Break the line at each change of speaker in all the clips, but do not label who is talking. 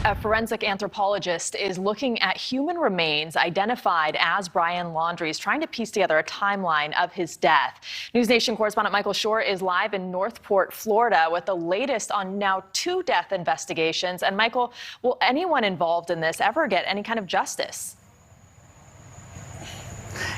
A forensic anthropologist is looking at human remains identified as Brian Laundrie's, trying to piece together a timeline of his death. News Nation correspondent Michael Shore is live in Northport, Florida, with the latest on now 2 death investigations. And Michael, will anyone involved in this ever get any kind of justice?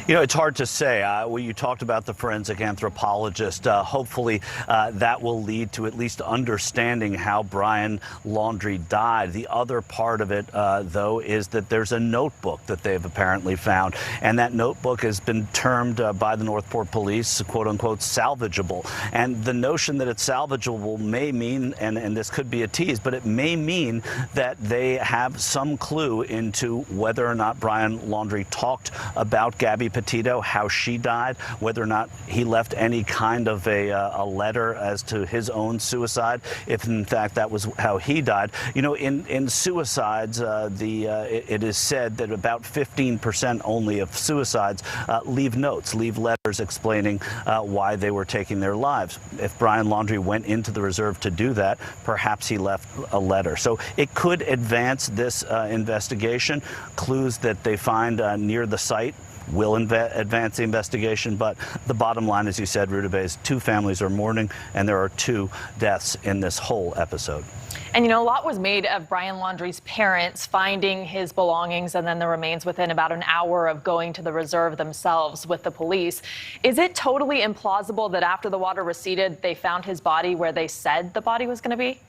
You know, it's hard to say. You talked about the forensic anthropologist. Hopefully that will lead to at least understanding how Brian Laundrie died. The other part of it, though, is that there's a notebook that they've apparently found. And that notebook has been termed by the Northport police, quote unquote, salvageable. And the notion that it's salvageable may mean, and this could be a tease, but it may mean that they have some clue into whether or not Brian Laundrie talked about Gabby Petito, how she died, whether or not he left any kind of a letter as to his own suicide, if in fact that was how he died. You know, in suicides, it is said that about 15% only of suicides leave notes, leave letters explaining why they were taking their lives. If Brian Laundrie went into the reserve to do that, perhaps he left a letter. So it could advance this investigation. Clues that they find near the site will advance the investigation, but the bottom line, as you said, Rudabeh, 2 families are mourning, and there are 2 deaths in this whole episode.
And you know, a lot was made of Brian Laundrie's parents finding his belongings and then the remains within about an hour of going to the reserve themselves with the police. Is it totally implausible that after the water receded, they found his body where they said the body was going to be?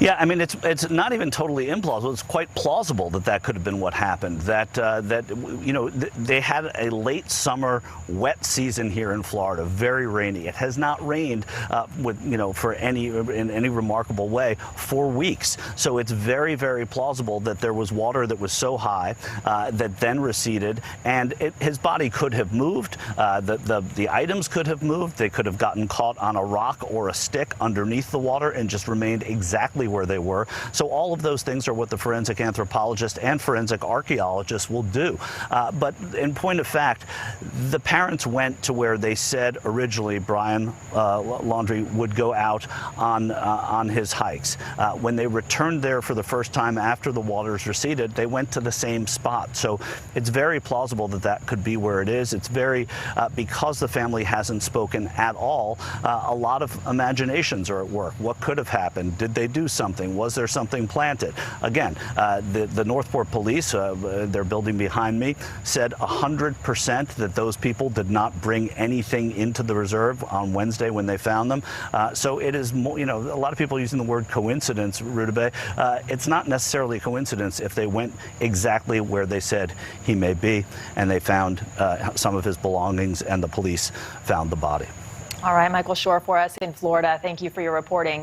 Yeah, I mean, it's not even totally implausible. It's quite plausible that that could have been what happened. That you know, they had a late summer wet season here in Florida, very rainy. It has not rained for in any remarkable way for weeks. So it's very, very plausible that there was water that was so high that then receded, and his body could have moved. The items could have moved. They could have gotten caught on a rock or a stick underneath the water and just remained exactly where they were. So all of those things are what the forensic anthropologist and forensic archaeologist will do. But in point of fact, the parents went to where they said originally Brian Laundrie would go out on his hikes. When they returned there for the first time after the waters receded, they went to the same spot. So it's very plausible that that could be where it is. It's very, because the family hasn't spoken at all, a lot of imaginations are at work. What could have happened? Did they do something? Was there something planted? Again, the Northport police, their building behind me, said 100% that those people did not bring anything into the reserve on Wednesday when they found them. So it is more, you know, a lot of people using the word coincidence, Rudabeh. It's not necessarily a coincidence if they went exactly where they said he may be, and they found some of his belongings, and the police found the body.
All right, Michael Shore for us in Florida. Thank you for your reporting.